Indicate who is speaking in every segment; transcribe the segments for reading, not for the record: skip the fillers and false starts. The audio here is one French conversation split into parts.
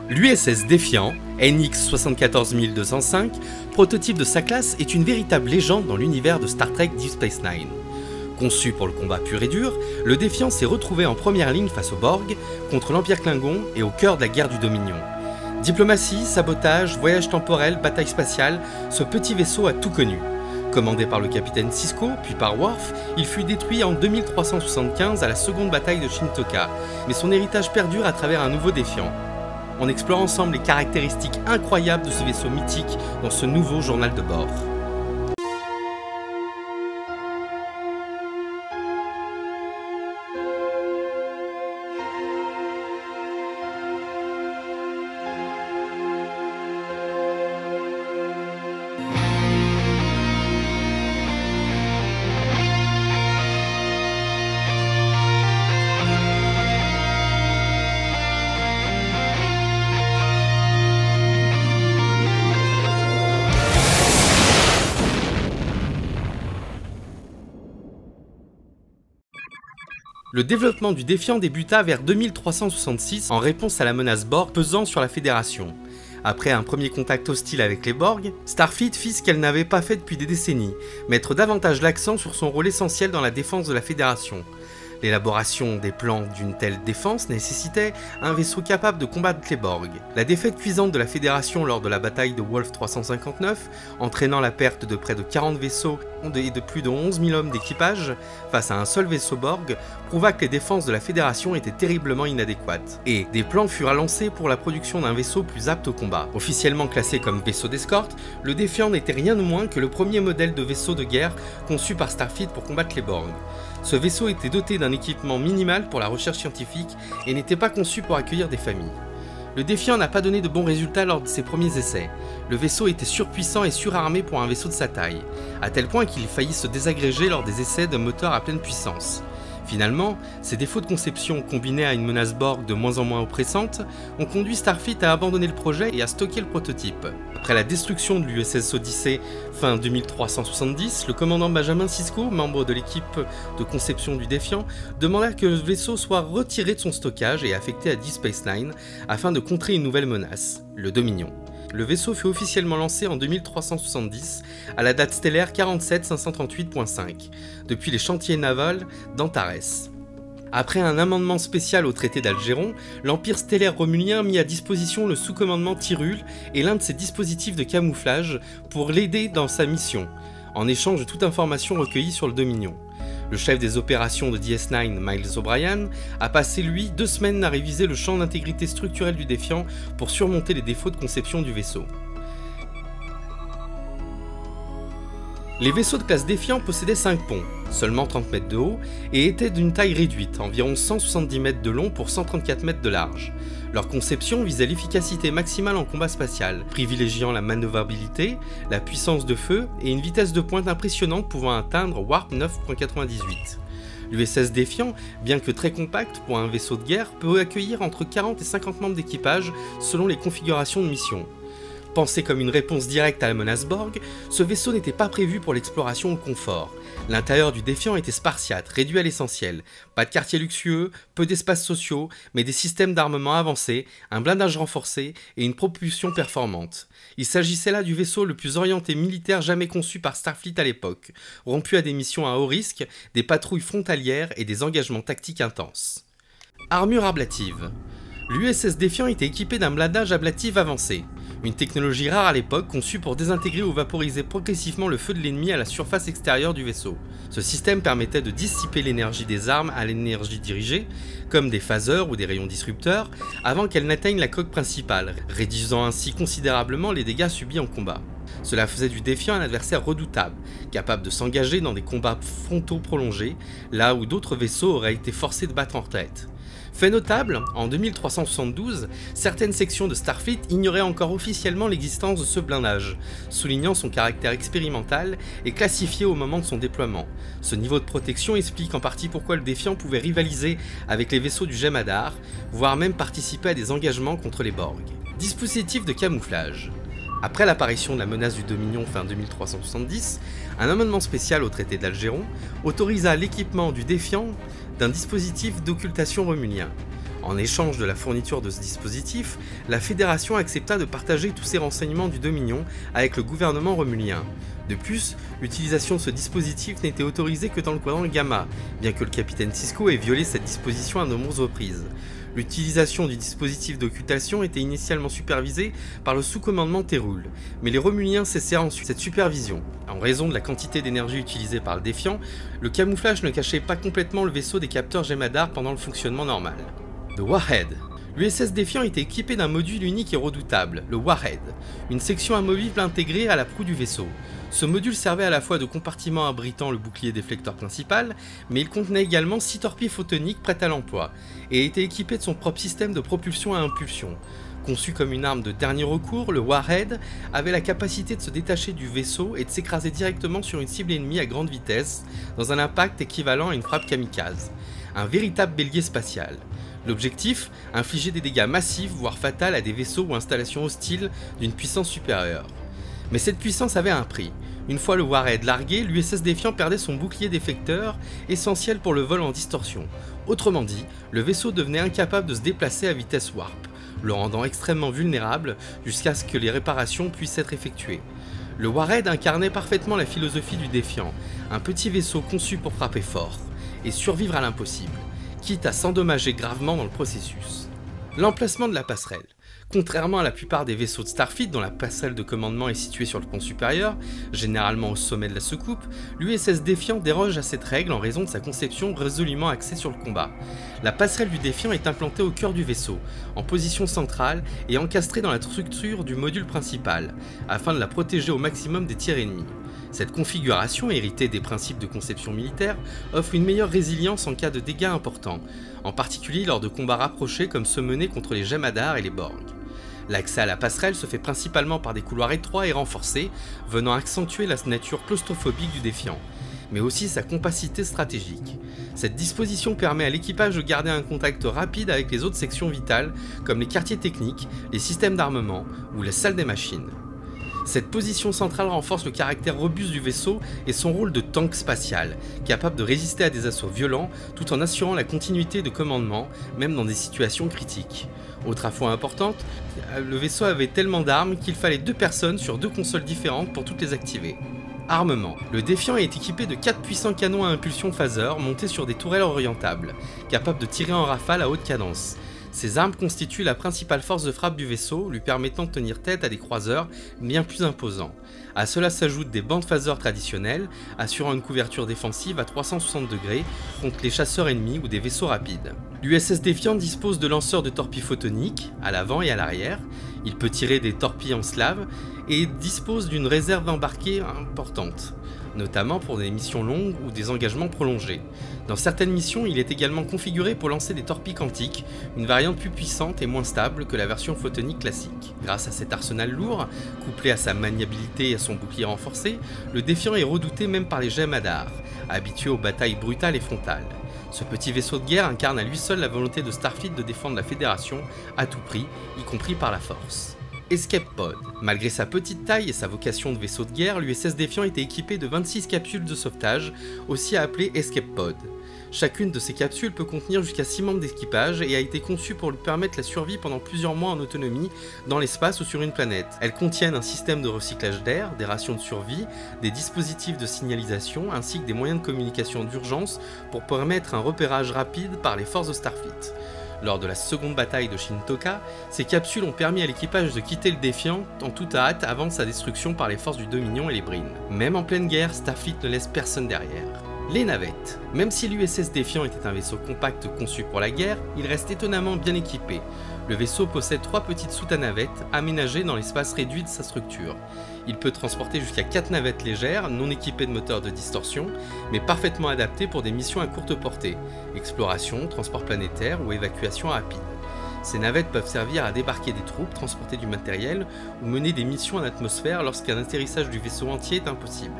Speaker 1: L'USS Défiant, NX 74205, prototype de sa classe, est une véritable légende dans l'univers de Star Trek Deep Space Nine. Conçu pour le combat pur et dur, le Défiant s'est retrouvé en première ligne face aux Borg, contre l'Empire Klingon et au cœur de la guerre du Dominion. Diplomatie, sabotage, voyage temporel, bataille spatiale, ce petit vaisseau a tout connu. Commandé par le capitaine Sisko, puis par Worf, il fut détruit en 2375 à la seconde bataille de Shintoka, mais son héritage perdure à travers un nouveau Défiant. On explore ensemble les caractéristiques incroyables de ce vaisseau mythique dans ce nouveau journal de bord. Le développement du Défiant débuta vers 2366 en réponse à la menace Borg pesant sur la Fédération. Après un premier contact hostile avec les Borg, Starfleet fit ce qu'elle n'avait pas fait depuis des décennies, mettre davantage l'accent sur son rôle essentiel dans la défense de la Fédération. L'élaboration des plans d'une telle défense nécessitait un vaisseau capable de combattre les Borg. La défaite cuisante de la Fédération lors de la bataille de Wolf 359, entraînant la perte de près de 40 vaisseaux et de plus de 11 000 hommes d'équipage face à un seul vaisseau Borg, prouva que les défenses de la Fédération étaient terriblement inadéquates, et des plans furent lancés pour la production d'un vaisseau plus apte au combat. Officiellement classé comme vaisseau d'escorte, le Défiant n'était rien de moins que le premier modèle de vaisseau de guerre conçu par Starfleet pour combattre les Borg. Ce vaisseau était doté d'un équipement minimal pour la recherche scientifique et n'était pas conçu pour accueillir des familles. Le Défiant n'a pas donné de bons résultats lors de ses premiers essais. Le vaisseau était surpuissant et surarmé pour un vaisseau de sa taille, à tel point qu'il faillit se désagréger lors des essais de moteurs à pleine puissance. Finalement, ces défauts de conception, combinés à une menace Borg de moins en moins oppressante, ont conduit Starfleet à abandonner le projet et à stocker le prototype. Après la destruction de l'USS Odyssey fin 2370, le commandant Benjamin Sisko, membre de l'équipe de conception du Défiant, demanda que le vaisseau soit retiré de son stockage et affecté à Deep Space Nine afin de contrer une nouvelle menace, le Dominion. Le vaisseau fut officiellement lancé en 2370 à la date stellaire 47538.5 depuis les chantiers navals d'Antares. Après un amendement spécial au traité d'Algéron, l'Empire stellaire romulien mit à disposition le sous-commandement Tyrul et l'un de ses dispositifs de camouflage pour l'aider dans sa mission, en échange de toute information recueillie sur le Dominion. Le chef des opérations de DS9, Miles O'Brien, a passé lui 2 semaines à réviser le champ d'intégrité structurelle du Défiant pour surmonter les défauts de conception du vaisseau. Les vaisseaux de classe Défiant possédaient 5 ponts, seulement 30 mètres de haut, et étaient d'une taille réduite, environ 170 mètres de long pour 134 mètres de large. Leur conception visait l'efficacité maximale en combat spatial, privilégiant la manœuvrabilité, la puissance de feu et une vitesse de pointe impressionnante pouvant atteindre Warp 9.98. L'USS Défiant, bien que très compact pour un vaisseau de guerre, peut accueillir entre 40 et 50 membres d'équipage selon les configurations de mission. Pensé comme une réponse directe à la menace Borg, ce vaisseau n'était pas prévu pour l'exploration au confort. L'intérieur du Défiant était spartiate, réduit à l'essentiel. Pas de quartiers luxueux, peu d'espaces sociaux, mais des systèmes d'armement avancés, un blindage renforcé et une propulsion performante. Il s'agissait là du vaisseau le plus orienté militaire jamais conçu par Starfleet à l'époque, rompu à des missions à haut risque, des patrouilles frontalières et des engagements tactiques intenses. Armure ablative. L'USS Défiant était équipé d'un blindage ablatif avancé, une technologie rare à l'époque conçue pour désintégrer ou vaporiser progressivement le feu de l'ennemi à la surface extérieure du vaisseau. Ce système permettait de dissiper l'énergie des armes à l'énergie dirigée, comme des phaseurs ou des rayons disrupteurs, avant qu'elles n'atteignent la coque principale, réduisant ainsi considérablement les dégâts subis en combat. Cela faisait du Défiant un adversaire redoutable, capable de s'engager dans des combats frontaux prolongés, là où d'autres vaisseaux auraient été forcés de battre en retraite. Fait notable, en 2372, certaines sections de Starfleet ignoraient encore officiellement l'existence de ce blindage, soulignant son caractère expérimental et classifié au moment de son déploiement. Ce niveau de protection explique en partie pourquoi le Défiant pouvait rivaliser avec les vaisseaux du Jem'Hadar, voire même participer à des engagements contre les Borg. Dispositif de camouflage. Après l'apparition de la menace du Dominion fin 2370, un amendement spécial au traité d'Algéron autorisa l'équipement du Défiant d'un dispositif d'occultation romulien. En échange de la fourniture de ce dispositif, la Fédération accepta de partager tous ses renseignements du Dominion avec le gouvernement romulien. De plus, l'utilisation de ce dispositif n'était autorisée que dans le quadrant Gamma, bien que le capitaine Sisko ait violé cette disposition à de nombreuses reprises. L'utilisation du dispositif d'occultation était initialement supervisée par le sous-commandement Térul, mais les Romuliens cessèrent ensuite cette supervision. En raison de la quantité d'énergie utilisée par le Défiant, le camouflage ne cachait pas complètement le vaisseau des capteurs Jem'Hadar pendant le fonctionnement normal. The Warhead. L'USS Défiant était équipé d'un module unique et redoutable, le Warhead, une section amovible intégrée à la proue du vaisseau. Ce module servait à la fois de compartiment abritant le bouclier déflecteur principal, mais il contenait également 6 torpilles photoniques prêtes à l'emploi, et était équipé de son propre système de propulsion à impulsion. Conçu comme une arme de dernier recours, le Warhead avait la capacité de se détacher du vaisseau et de s'écraser directement sur une cible ennemie à grande vitesse, dans un impact équivalent à une frappe kamikaze. Un véritable bélier spatial. L'objectif, infliger des dégâts massifs, voire fatals à des vaisseaux ou installations hostiles d'une puissance supérieure. Mais cette puissance avait un prix. Une fois le Warhead largué, l'USS Défiant perdait son bouclier déflecteur, essentiel pour le vol en distorsion. Autrement dit, le vaisseau devenait incapable de se déplacer à vitesse warp, le rendant extrêmement vulnérable jusqu'à ce que les réparations puissent être effectuées. Le Warhead incarnait parfaitement la philosophie du Défiant, un petit vaisseau conçu pour frapper fort, et survivre à l'impossible, quitte à s'endommager gravement dans le processus. L'emplacement de la passerelle. Contrairement à la plupart des vaisseaux de Starfleet dont la passerelle de commandement est située sur le pont supérieur, généralement au sommet de la soucoupe, l'USS Défiant déroge à cette règle en raison de sa conception résolument axée sur le combat. La passerelle du Défiant est implantée au cœur du vaisseau, en position centrale et encastrée dans la structure du module principal, afin de la protéger au maximum des tirs ennemis. Cette configuration, héritée des principes de conception militaire, offre une meilleure résilience en cas de dégâts importants, en particulier lors de combats rapprochés comme ceux menés contre les Jem'Hadar et les Borg. L'accès à la passerelle se fait principalement par des couloirs étroits et renforcés, venant accentuer la nature claustrophobique du Défiant, mais aussi sa compacité stratégique. Cette disposition permet à l'équipage de garder un contact rapide avec les autres sections vitales, comme les quartiers techniques, les systèmes d'armement ou la salle des machines. Cette position centrale renforce le caractère robuste du vaisseau et son rôle de tank spatial, capable de résister à des assauts violents tout en assurant la continuité de commandement, même dans des situations critiques. Autre info importante, le vaisseau avait tellement d'armes qu'il fallait 2 personnes sur 2 consoles différentes pour toutes les activer. Armement. Le Défiant est équipé de 4 puissants canons à impulsion phaser montés sur des tourelles orientables, capables de tirer en rafale à haute cadence. Ces armes constituent la principale force de frappe du vaisseau, lui permettant de tenir tête à des croiseurs bien plus imposants. À cela s'ajoutent des bandes phaser traditionnelles, assurant une couverture défensive à 360 degrés contre les chasseurs ennemis ou des vaisseaux rapides. L'USS Défiant dispose de lanceurs de torpilles photoniques, à l'avant et à l'arrière. Il peut tirer des torpilles en slave et dispose d'une réserve embarquée importante, notamment pour des missions longues ou des engagements prolongés. Dans certaines missions, il est également configuré pour lancer des torpilles quantiques, une variante plus puissante et moins stable que la version photonique classique. Grâce à cet arsenal lourd, couplé à sa maniabilité et à son bouclier renforcé, le Défiant est redouté même par les Jem'Hadar, habitués aux batailles brutales et frontales. Ce petit vaisseau de guerre incarne à lui seul la volonté de Starfleet de défendre la Fédération à tout prix, y compris par la force. Escape Pod. Malgré sa petite taille et sa vocation de vaisseau de guerre, l'USS Défiant était équipé de 26 capsules de sauvetage, aussi appelées Escape Pod. Chacune de ces capsules peut contenir jusqu'à 6 membres d'équipage et a été conçue pour lui permettre la survie pendant plusieurs mois en autonomie dans l'espace ou sur une planète. Elles contiennent un système de recyclage d'air, des rations de survie, des dispositifs de signalisation ainsi que des moyens de communication d'urgence pour permettre un repérage rapide par les forces de Starfleet. Lors de la seconde bataille de Shintoka, ces capsules ont permis à l'équipage de quitter le Défiant en toute hâte avant sa destruction par les forces du Dominion et les Breen. Même en pleine guerre, Starfleet ne laisse personne derrière. Les navettes. Même si l'USS Défiant était un vaisseau compact conçu pour la guerre, il reste étonnamment bien équipé. Le vaisseau possède 3 petites soutes à navettes aménagées dans l'espace réduit de sa structure. Il peut transporter jusqu'à 4 navettes légères, non équipées de moteurs de distorsion, mais parfaitement adaptées pour des missions à courte portée, exploration, transport planétaire ou évacuation rapide. Ces navettes peuvent servir à débarquer des troupes, transporter du matériel ou mener des missions en atmosphère lorsqu'un atterrissage du vaisseau entier est impossible.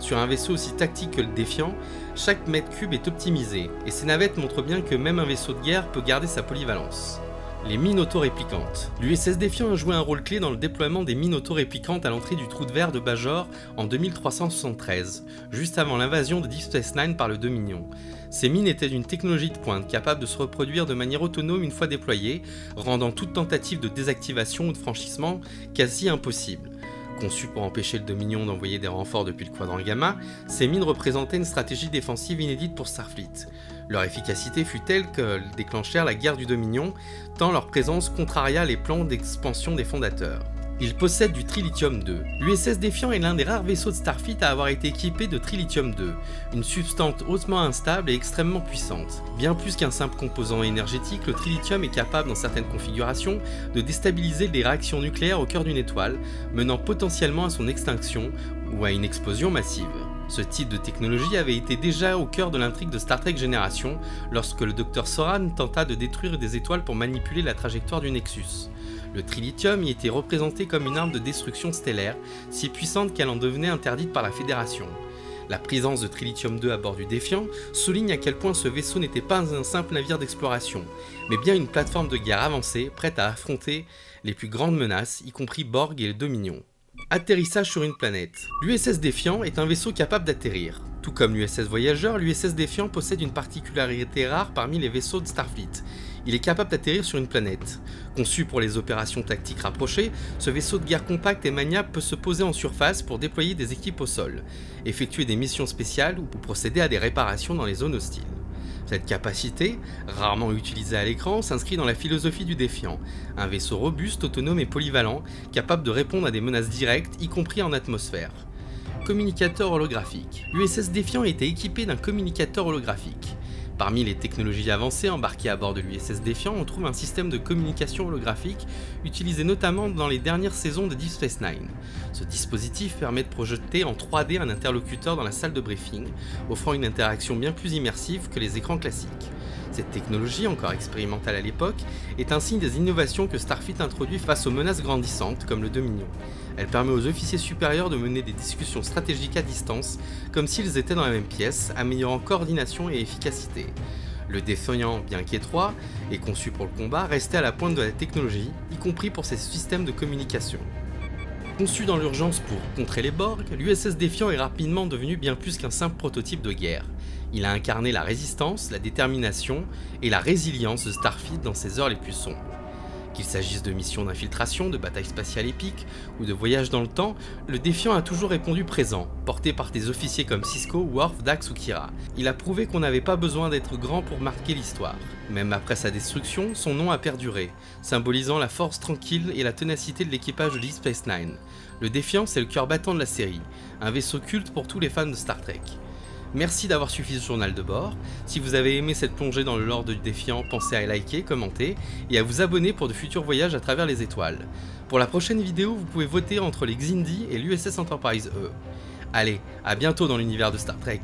Speaker 1: Sur un vaisseau aussi tactique que le Défiant, chaque mètre cube est optimisé, et ces navettes montrent bien que même un vaisseau de guerre peut garder sa polyvalence. Les mines auto-réplicantes. L'USS Defiant a joué un rôle clé dans le déploiement des mines auto-réplicantes à l'entrée du trou de verre de Bajor en 2373, juste avant l'invasion de Deep Space Nine par le Dominion. Ces mines étaient d'une technologie de pointe capable de se reproduire de manière autonome une fois déployées, rendant toute tentative de désactivation ou de franchissement quasi impossible. Conçues pour empêcher le Dominion d'envoyer des renforts depuis le quadrant Gamma, ces mines représentaient une stratégie défensive inédite pour Starfleet. Leur efficacité fut telle qu'elles déclenchèrent la guerre du Dominion, tant leur présence contraria les plans d'expansion des fondateurs. Ils possèdent du Trilithium 2. L'USS Defiant est l'un des rares vaisseaux de Starfleet à avoir été équipé de Trilithium 2, une substance hautement instable et extrêmement puissante. Bien plus qu'un simple composant énergétique, le Trilithium est capable dans certaines configurations de déstabiliser les réactions nucléaires au cœur d'une étoile, menant potentiellement à son extinction ou à une explosion massive. Ce type de technologie avait été déjà au cœur de l'intrigue de Star Trek Génération, lorsque le Dr Soran tenta de détruire des étoiles pour manipuler la trajectoire du Nexus. Le Trilithium y était représenté comme une arme de destruction stellaire, si puissante qu'elle en devenait interdite par la Fédération. La présence de Trilithium 2 à bord du Defiant souligne à quel point ce vaisseau n'était pas un simple navire d'exploration, mais bien une plateforme de guerre avancée, prête à affronter les plus grandes menaces, y compris Borg et le Dominion. Atterrissage sur une planète. L'USS Defiant est un vaisseau capable d'atterrir. Tout comme l'USS Voyager, l'USS Defiant possède une particularité rare parmi les vaisseaux de Starfleet. Il est capable d'atterrir sur une planète. Conçu pour les opérations tactiques rapprochées, ce vaisseau de guerre compact et maniable peut se poser en surface pour déployer des équipes au sol, effectuer des missions spéciales ou procéder à des réparations dans les zones hostiles. Cette capacité, rarement utilisée à l'écran, s'inscrit dans la philosophie du Defiant, un vaisseau robuste, autonome et polyvalent, capable de répondre à des menaces directes, y compris en atmosphère. Communicateur holographique. L'USS Defiant était équipé d'un communicateur holographique. Parmi les technologies avancées embarquées à bord de l'USS Defiant, on trouve un système de communication holographique utilisé notamment dans les dernières saisons de Deep Space Nine. Ce dispositif permet de projeter en 3D un interlocuteur dans la salle de briefing, offrant une interaction bien plus immersive que les écrans classiques. Cette technologie, encore expérimentale à l'époque, est un signe des innovations que Starfleet introduit face aux menaces grandissantes comme le Dominion. Elle permet aux officiers supérieurs de mener des discussions stratégiques à distance, comme s'ils étaient dans la même pièce, améliorant coordination et efficacité. Le Defiant, bien qu'étroit et conçu pour le combat, restait à la pointe de la technologie, y compris pour ses systèmes de communication. Conçu dans l'urgence pour contrer les Borg, l'USS Defiant est rapidement devenu bien plus qu'un simple prototype de guerre. Il a incarné la résistance, la détermination et la résilience de Starfleet dans ses heures les plus sombres. Qu'il s'agisse de missions d'infiltration, de batailles spatiales épiques ou de voyages dans le temps, le Defiant a toujours répondu présent, porté par des officiers comme Sisko, Worf, Dax ou Kira. Il a prouvé qu'on n'avait pas besoin d'être grand pour marquer l'histoire. Même après sa destruction, son nom a perduré, symbolisant la force tranquille et la ténacité de l'équipage de Deep Space Nine. Le Defiant, c'est le cœur battant de la série, un vaisseau culte pour tous les fans de Star Trek. Merci d'avoir suivi ce journal de bord. Si vous avez aimé cette plongée dans le lore du Defiant, pensez à liker, commenter et à vous abonner pour de futurs voyages à travers les étoiles. Pour la prochaine vidéo, vous pouvez voter entre les Xindi et l'USS Enterprise E. Allez, à bientôt dans l'univers de Star Trek.